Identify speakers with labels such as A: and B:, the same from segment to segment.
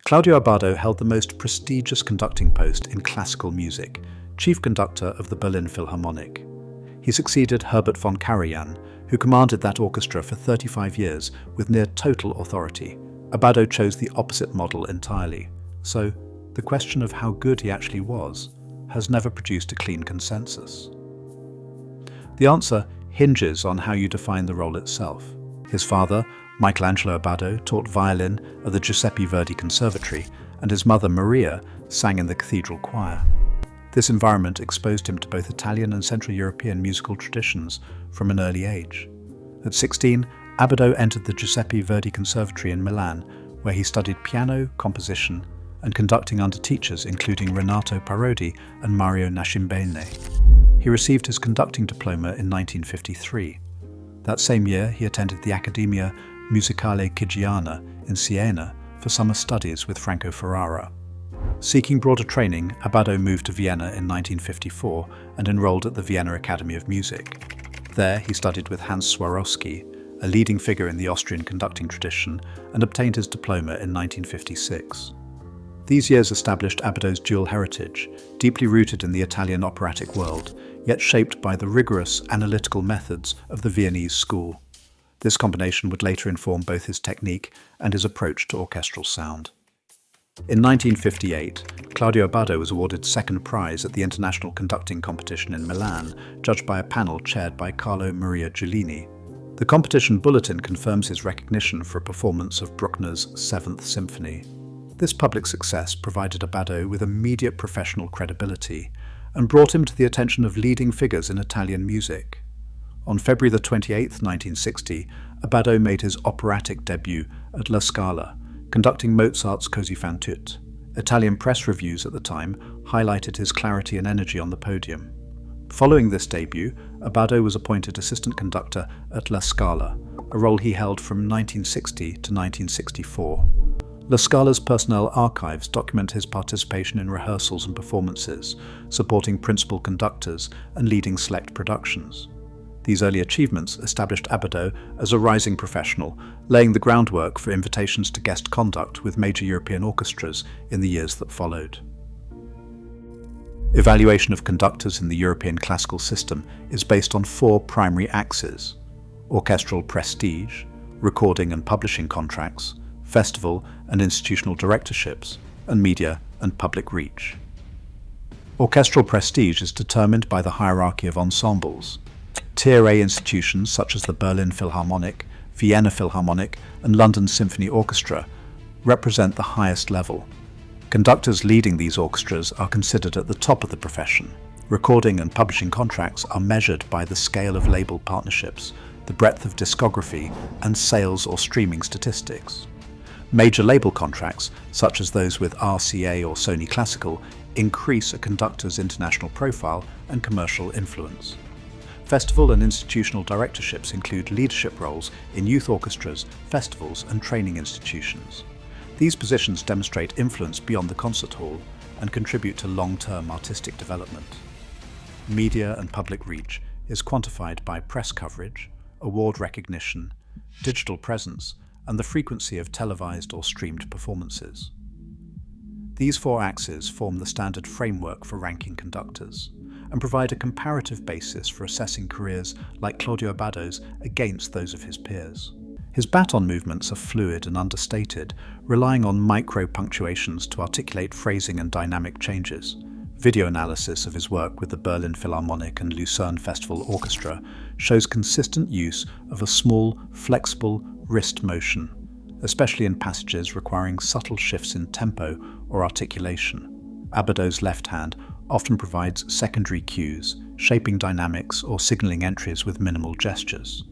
A: Claudio Abbado held the most prestigious conducting post in classical music, chief conductor of the Berlin Philharmonic. He succeeded Herbert von Karajan, who commanded that orchestra for 35 years with near total authority. Abbado chose the opposite model entirely, so the question of how good he actually was has never produced a clean consensus. The answer hinges on how you define the role itself. His father, Michelangelo Abbado, taught violin at the Giuseppe Verdi Conservatory, and his mother, Maria, sang in the cathedral choir. This environment exposed him to both Italian and Central European musical traditions from an early age. At 16, Abbado entered the Giuseppe Verdi Conservatory in Milan, where he studied piano, composition, and conducting under teachers including Renato Parodi and Mario Nascimbene. He received his conducting diploma in 1953. That same year, he attended the Accademia Musicale Chigiana in Siena for summer studies with Franco Ferrara. Seeking broader training, Abbado moved to Vienna in 1954 and enrolled at the Vienna Academy of Music. There, he studied with Hans Swarowski, a leading figure in the Austrian conducting tradition, and obtained his diploma in 1956. These years established Abbado's dual heritage, deeply rooted in the Italian operatic world, yet shaped by the rigorous analytical methods of the Viennese school. This combination would later inform both his technique and his approach to orchestral sound. In 1958, Claudio Abbado was awarded second prize at the International Conducting Competition in Milan, judged by a panel chaired by Carlo Maria Giulini. The competition bulletin confirms his recognition for a performance of Bruckner's Seventh Symphony. This public success provided Abbado with immediate professional credibility and brought him to the attention of leading figures in Italian music. On February 28, 1960, Abbado made his operatic debut at La Scala, conducting Mozart's Così fan tutte. Italian press reviews at the time highlighted his clarity and energy on the podium. Following this debut, Abbado was appointed assistant conductor at La Scala, a role he held from 1960 to 1964. La Scala's personnel archives document his participation in rehearsals and performances, supporting principal conductors and leading select productions. These early achievements established Abbado as a rising professional, laying the groundwork for invitations to guest conduct with major European orchestras in the years that followed. Evaluation of conductors in the European classical system is based on four primary axes: orchestral prestige, recording and publishing contracts, festival and institutional directorships, and media and public reach. Orchestral prestige is determined by the hierarchy of ensembles. Tier A institutions such as the Berlin Philharmonic, Vienna Philharmonic, and London Symphony Orchestra represent the highest level. Conductors leading these orchestras are considered at the top of the profession. Recording and publishing contracts are measured by the scale of label partnerships, the breadth of discography, and sales or streaming statistics. Major label contracts, such as those with RCA or Sony Classical, increase a conductor's international profile and commercial influence. Festival and institutional directorships include leadership roles in youth orchestras, festivals, and training institutions. These positions demonstrate influence beyond the concert hall and contribute to long-term artistic development. Media and public reach is quantified by press coverage, award recognition, digital presence, and the frequency of televised or streamed performances. These four axes form the standard framework for ranking conductors and provide a comparative basis for assessing careers like Claudio Abbado's against those of his peers. His baton movements are fluid and understated, relying on micro-punctuations to articulate phrasing and dynamic changes. Video analysis of his work with the Berlin Philharmonic and Lucerne Festival Orchestra shows consistent use of a small, flexible wrist motion, especially in passages requiring subtle shifts in tempo or articulation. Abbado's left hand often provides secondary cues, shaping dynamics or signaling entries with minimal gestures.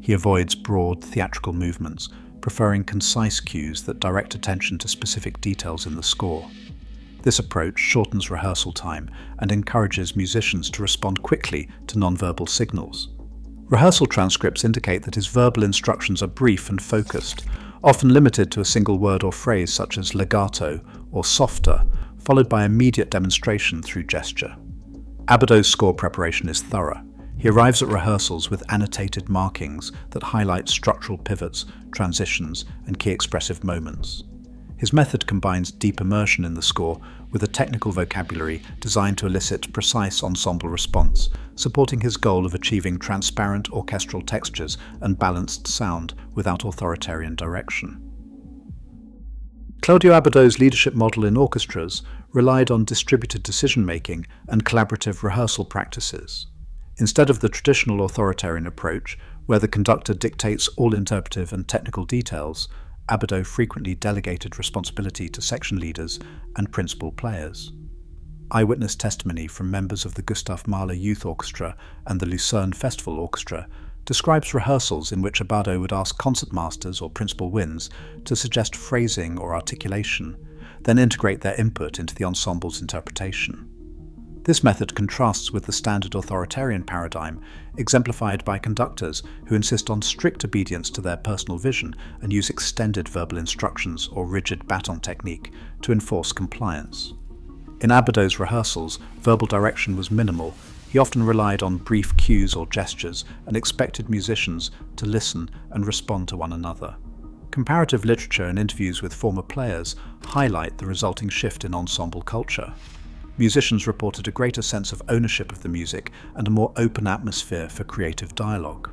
A: He avoids broad theatrical movements, preferring concise cues that direct attention to specific details in the score. This approach shortens rehearsal time and encourages musicians to respond quickly to nonverbal signals. Rehearsal transcripts indicate that his verbal instructions are brief and focused, often limited to a single word or phrase such as legato or softer, followed by immediate demonstration through gesture. Abbado's score preparation is thorough. He arrives at rehearsals with annotated markings that highlight structural pivots, transitions, and key expressive moments. His method combines deep immersion in the score with a technical vocabulary designed to elicit precise ensemble response, supporting his goal of achieving transparent orchestral textures and balanced sound without authoritarian direction. Claudio Abbado's leadership model in orchestras relied on distributed decision-making and collaborative rehearsal practices. Instead of the traditional authoritarian approach, where the conductor dictates all interpretive and technical details, Abbado frequently delegated responsibility to section leaders and principal players. Eyewitness testimony from members of the Gustav Mahler Youth Orchestra and the Lucerne Festival Orchestra describes rehearsals in which Abbado would ask concertmasters or principal winds to suggest phrasing or articulation, then integrate their input into the ensemble's interpretation. This method contrasts with the standard authoritarian paradigm, exemplified by conductors who insist on strict obedience to their personal vision and use extended verbal instructions or rigid baton technique to enforce compliance. In Abbado's rehearsals, verbal direction was minimal. He often relied on brief cues or gestures and expected musicians to listen and respond to one another. Comparative literature and interviews with former players highlight the resulting shift in ensemble culture. Musicians reported a greater sense of ownership of the music and a more open atmosphere for creative dialogue.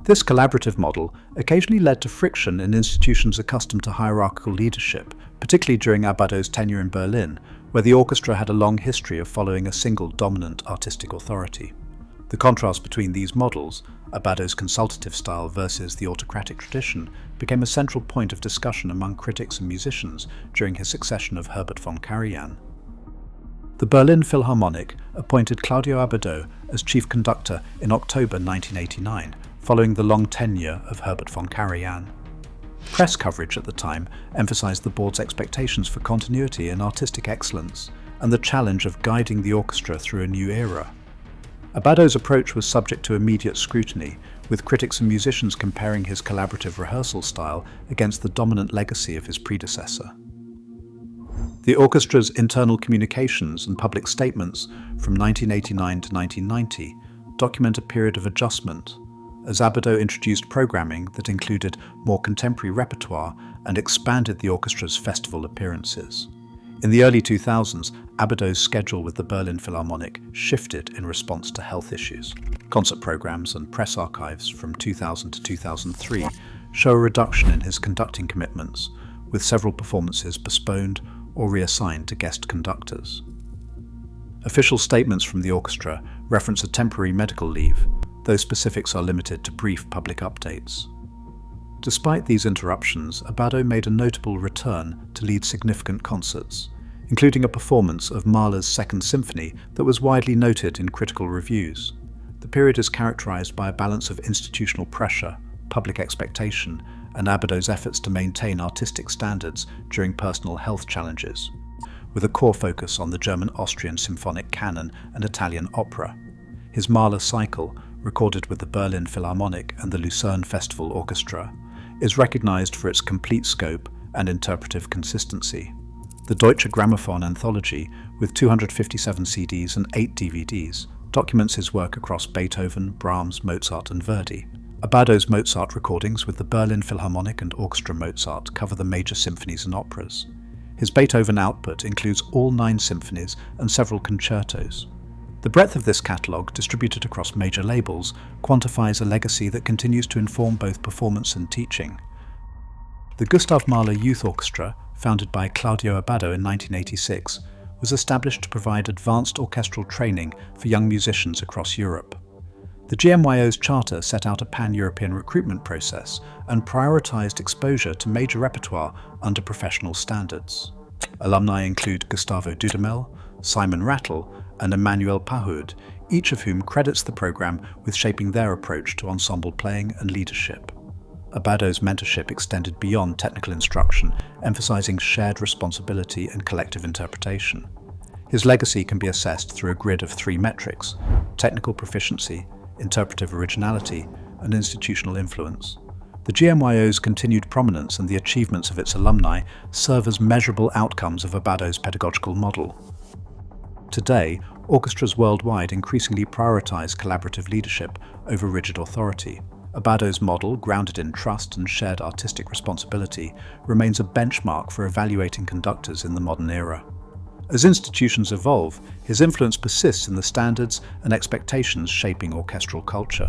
A: This collaborative model occasionally led to friction in institutions accustomed to hierarchical leadership, particularly during Abbado's tenure in Berlin, where the orchestra had a long history of following a single dominant artistic authority. The contrast between these models, Abbado's consultative style versus the autocratic tradition, became a central point of discussion among critics and musicians during his succession of Herbert von Karajan. The Berlin Philharmonic appointed Claudio Abbado as chief conductor in October 1989, following the long tenure of Herbert von Karajan. Press coverage at the time emphasized the board's expectations for continuity and artistic excellence, and the challenge of guiding the orchestra through a new era. Abbado's approach was subject to immediate scrutiny, with critics and musicians comparing his collaborative rehearsal style against the dominant legacy of his predecessor. The orchestra's internal communications and public statements from 1989 to 1990 document a period of adjustment, as Abbado introduced programming that included more contemporary repertoire and expanded the orchestra's festival appearances. In the early 2000s, Abbado's schedule with the Berlin Philharmonic shifted in response to health issues. Concert programs and press archives from 2000 to 2003 show a reduction in his conducting commitments, with several performances postponed or reassigned to guest conductors. Official statements from the orchestra reference a temporary medical leave, though specifics are limited to brief public updates. Despite these interruptions, Abbado made a notable return to lead significant concerts, including a performance of Mahler's Second Symphony that was widely noted in critical reviews. The period is characterized by a balance of institutional pressure, public expectation, and Abbado's efforts to maintain artistic standards during personal health challenges, with a core focus on the German-Austrian symphonic canon and Italian opera. His Mahler cycle, recorded with the Berlin Philharmonic and the Lucerne Festival Orchestra, is recognized for its complete scope and interpretive consistency. The Deutsche Grammophon anthology, with 257 CDs and 8 DVDs, documents his work across Beethoven, Brahms, Mozart, and Verdi. Abbado's Mozart recordings with the Berlin Philharmonic and Orchestra Mozart cover the major symphonies and operas. His Beethoven output includes all 9 symphonies and several concertos. The breadth of this catalogue, distributed across major labels, quantifies a legacy that continues to inform both performance and teaching. The Gustav Mahler Youth Orchestra, founded by Claudio Abbado in 1986, was established to provide advanced orchestral training for young musicians across Europe. The GMYO's charter set out a pan-European recruitment process and prioritized exposure to major repertoire under professional standards. Alumni include Gustavo Dudamel, Simon Rattle, and Emmanuel Pahud, each of whom credits the program with shaping their approach to ensemble playing and leadership. Abbado's mentorship extended beyond technical instruction, emphasizing shared responsibility and collective interpretation. His legacy can be assessed through a grid of 3 metrics: technical proficiency, interpretive originality, and institutional influence. The GMYO's continued prominence and the achievements of its alumni serve as measurable outcomes of Abbado's pedagogical model. Today, orchestras worldwide increasingly prioritize collaborative leadership over rigid authority, Abbado's model, grounded in trust and shared artistic responsibility, remains a benchmark for evaluating conductors in the modern era. As institutions evolve, his influence persists in the standards and expectations shaping orchestral culture.